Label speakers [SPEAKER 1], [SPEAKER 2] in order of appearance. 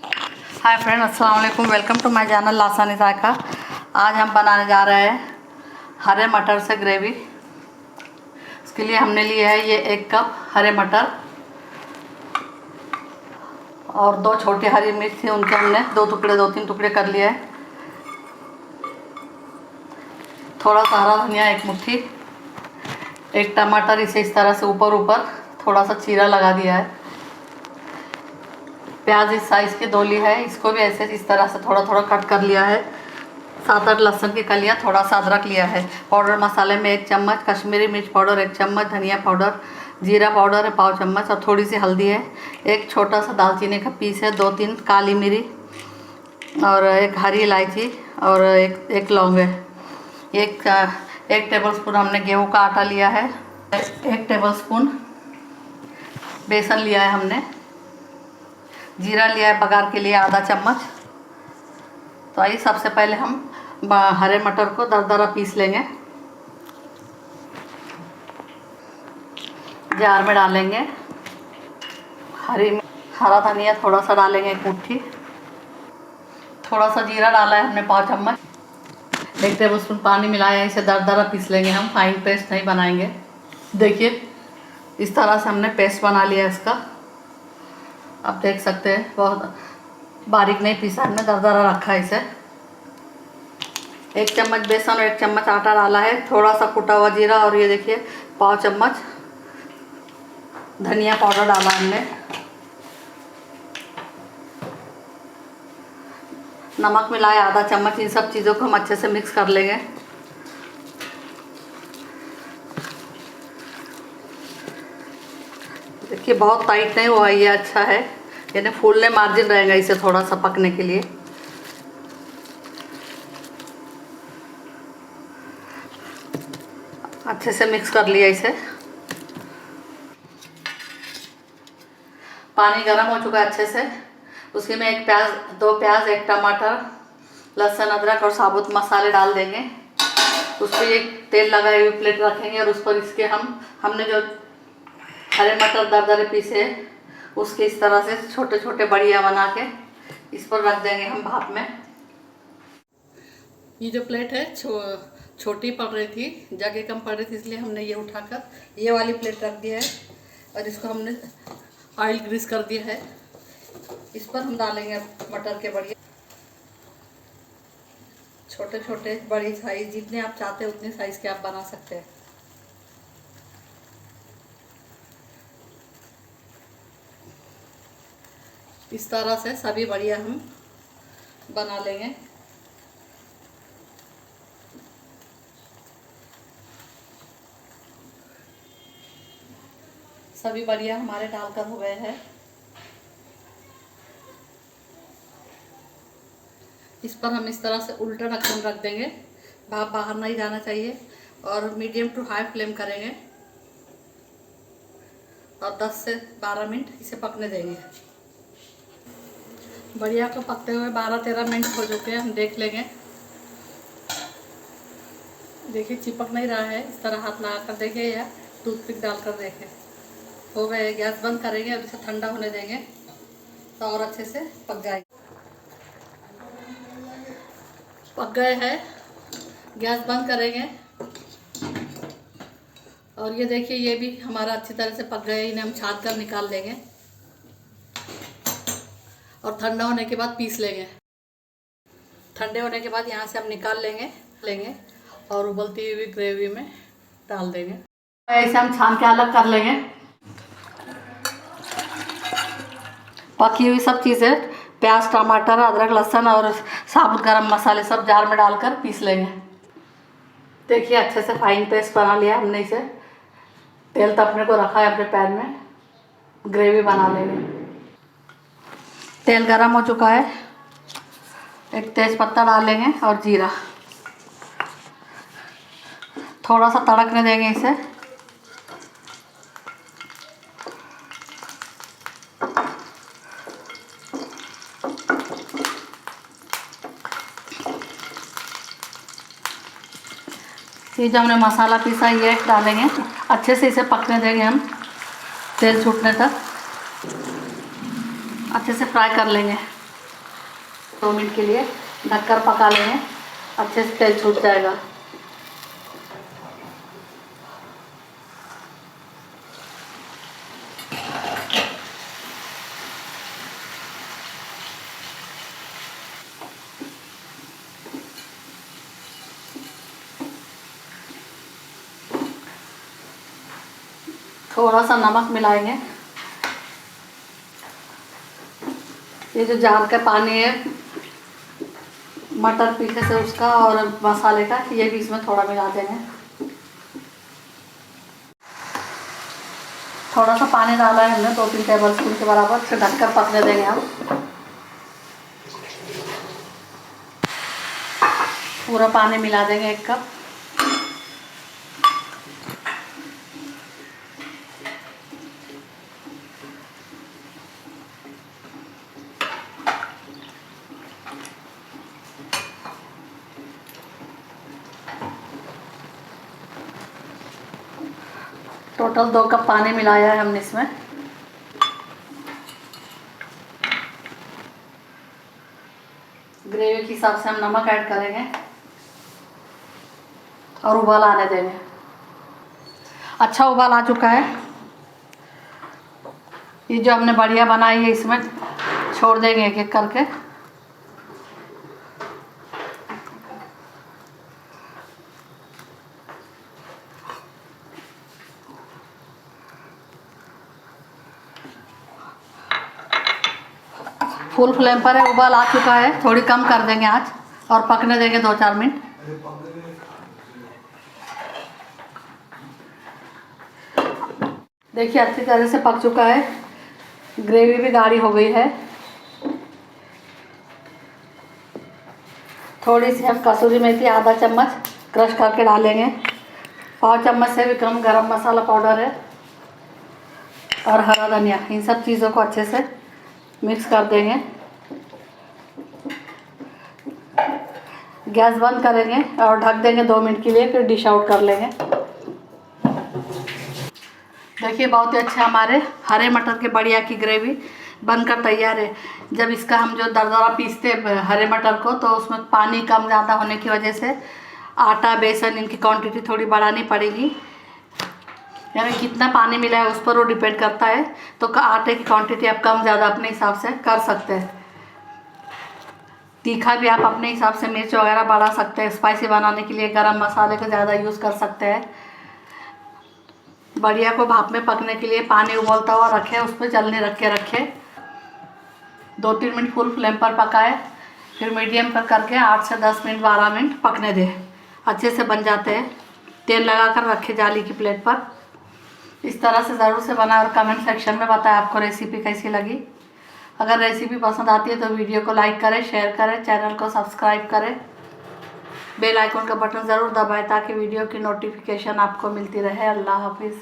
[SPEAKER 1] Hi friend, अस्सलाम वालेकुम। Welcome to my channel लासानी जायका। आज हम बनाने जा रहे हैं हरे मटर से ग्रेवी। इसके लिए हमने लिया है ये 1 कप हरे मटर और 2 छोटी हरी मिर्च थी, उनके हमने 2-3 टुकड़े कर लिए हैं। थोड़ा सा हरा धनिया 1 मुट्ठी, 1 टमाटर इसे इस तरह से ऊपर थोड़ा सा चीरा लगा दिया है। प्याज इस साइज़ के 2 ली है, इसको भी ऐसे इस तरह से थोड़ा कट कर लिया है। 7-8 लहसुन की कलियाँ, थोड़ा सा अदरक लिया है। पाउडर मसाले में 1 चम्मच कश्मीरी मिर्च पाउडर, 1 चम्मच धनिया पाउडर, जीरा पाउडर है 1/2 चम्मच और थोड़ी सी हल्दी है। 1 छोटा सा दालचीनी का पीस है, 2-3 काली मिरी और 1 हरी इलायची और एक लौंग है। 1 टेबलस्पून हमने गेहूं का आटा लिया है। 1 टेबलस्पून बेसन लिया है हमने। जीरा लिया है बघार के लिए आधा चम्मच। तो आइए सबसे पहले हम हरे मटर को दरदरा पीस लेंगे। जार में डालेंगे हरा धनिया थोड़ा सा डालेंगे 1 मुट्ठी। थोड़ा सा जीरा डाला है हमने 5 चम्मच। 1 टेबलस्पून पानी मिलाया है, इसे दरदरा पीस लेंगे हम, फाइन पेस्ट नहीं बनाएंगे। देखिए इस तरह से हमने पेस्ट बना लिया है इसका। आप देख सकते हैं बहुत बारीक नहीं पीसा, हमने दरदरा रखा है इसे। 1 चम्मच बेसन और 1 चम्मच आटा डाला है। थोड़ा सा कुटा हुआ जीरा और ये देखिए 1/4 चम्मच धनिया पाउडर डाला हमने। नमक मिलाया आधा चम्मच। इन सब चीज़ों को हम अच्छे से मिक्स कर लेंगे। देखिए बहुत टाइट नहीं हुआ, ये अच्छा है, यानी फूलने मार्जिन रहेगा इसे थोड़ा सा पकने के लिए। अच्छे से मिक्स कर लिया इसे। पानी गर्म हो चुका है अच्छे से। उसके में 2 प्याज 1 टमाटर, लहसुन अदरक और साबुत मसाले डाल देंगे। उस पर एक तेल लगाई हुई प्लेट रखेंगे और उस पर इसके हमने जो हरे मटर दरदरे पीसे उसके इस तरह से छोटे छोटे बड़िया बना के इस पर रख देंगे हम भाप में। ये जो प्लेट है छोटी पड़ रही थी, जगह कम पड़ रही थी, इसलिए हमने ये उठाकर ये वाली प्लेट रख दिया है और इसको हमने ऑयल ग्रीस कर दिया है। इस पर हम डालेंगे मटर के बड़िया, छोटे छोटे बड़ी साइज, जितने आप चाहते हैं उतने साइज के आप बना सकते हैं। इस तरह से सभी बड़िया हम बना लेंगे। सभी बड़िया हमारे डालकर हो गए हैं। इस पर हम इस तरह से उल्टा ढक्कन रख देंगे, भाप बाहर नहीं जाना चाहिए और मीडियम टू हाई फ्लेम करेंगे और 10 से 12 मिनट इसे पकने देंगे। बढ़िया को पकते हुए 12-13 मिनट हो चुके हैं, हम देख लेंगे। देखिए चिपक नहीं रहा है, इस तरह हाथ लगा कर देखिए या टूथपिक डालकर देखें। हो गए। गैस बंद करेंगे और इसे ठंडा होने देंगे तो और अच्छे से पक जाएगी। पक गए हैं, गैस बंद करेंगे और ये देखिए ये भी हमारा अच्छी तरह से पक गए। इन्हें हम छान कर निकाल देंगे और ठंडा होने के बाद पीस लेंगे। ठंडे होने के बाद यहाँ से हम निकाल लेंगे और उबलती हुई ग्रेवी में डाल देंगे। ऐसे हम छान के अलग कर लेंगे। पकी हुई सब चीज़ें, प्याज टमाटर अदरक लहसुन और साबुत गरम मसाले सब जार में डालकर पीस लेंगे। देखिए अच्छे से फाइन पेस्ट बना लिया हमने इसे। तेल तपने को रखा है अपने पैन में, ग्रेवी बना लेंगे। तेल गरम हो चुका है, 1 तेज पत्ता डालेंगे और जीरा, थोड़ा सा तड़कने देंगे इसे। ये जो हमने मसाला पीसा ये डालेंगे, अच्छे से इसे पकने देंगे हम, तेल छूटने तक अच्छे से फ्राई कर लेंगे। 2 मिनट के लिए ढककर पका लेंगे, अच्छे से तेल छूट जाएगा। थोड़ा सा नमक मिलाएंगे। ये जो जार का पानी है मटर पीछे से उसका और मसाले का, ये भी इसमें थोड़ा मिला देंगे। थोड़ा सा पानी डाला है हमने 2-3 टेबल स्पून के बराबर, फिर ढककर पकने देंगे हम। पूरा पानी मिला देंगे 1 कप। टोटल 2 कप पानी मिलाया है हमने इसमें। ग्रेवी के हिसाब से हम नमक ऐड करेंगे और उबाल आने देंगे। अच्छा उबाल आ चुका है। ये जो हमने बढ़िया बनाई है इसमें छोड़ देंगे एक एक करके। फुल फ्लेम पर है, उबाल आ चुका है। थोड़ी कम कर देंगे आँच और पकने देंगे 2-4 मिनट। देखिए अच्छी तरह से पक चुका है, ग्रेवी भी गाढ़ी हो गई है। थोड़ी सी हम कसूरी मेथी आधा चम्मच क्रश करके डालेंगे। 1/4 चम्मच से भी कम गरम मसाला पाउडर है और हरा धनिया। इन सब चीज़ों को अच्छे से मिक्स कर देंगे। गैस बंद करेंगे और ढक देंगे 2 मिनट के लिए, फिर डिश आउट कर लेंगे। देखिए बहुत ही अच्छा हमारे हरे मटर के बढ़िया की ग्रेवी बनकर तैयार है। जब इसका हम जो दरदरा पीसते हरे मटर को, तो उसमें पानी कम ज़्यादा होने की वजह से आटा बेसन इनकी क्वांटिटी थोड़ी बढ़ानी पड़ेगी। यानी कितना पानी मिला है उस पर वो डिपेंड करता है। तो आटे की क्वांटिटी आप कम ज़्यादा अपने हिसाब से कर सकते हैं। तीखा भी आप अपने हिसाब से मिर्च वगैरह बढ़ा सकते हैं। स्पाइसी बनाने के लिए गरम मसाले को ज़्यादा यूज़ कर सकते हैं। बढ़िया को भाप में पकने के लिए पानी उबलता हुआ रखें, उस पर जलने रखे 2-3 मिनट फुल फ्लेम पर पकाए, फिर मीडियम पर करके 8 से 10 मिनट 12 मिनट पकने दें। अच्छे से बन जाते हैं। तेल लगा कर रखे जाली की प्लेट पर। इस तरह से ज़रूर से बनाएं और कमेंट सेक्शन में बताएं आपको रेसिपी कैसी लगी। अगर रेसिपी पसंद आती है तो वीडियो को लाइक करें, शेयर करें, चैनल को सब्सक्राइब करें, बेल आइकन का बटन ज़रूर दबाएं ताकि वीडियो की नोटिफिकेशन आपको मिलती रहे। अल्लाह हाफिज़।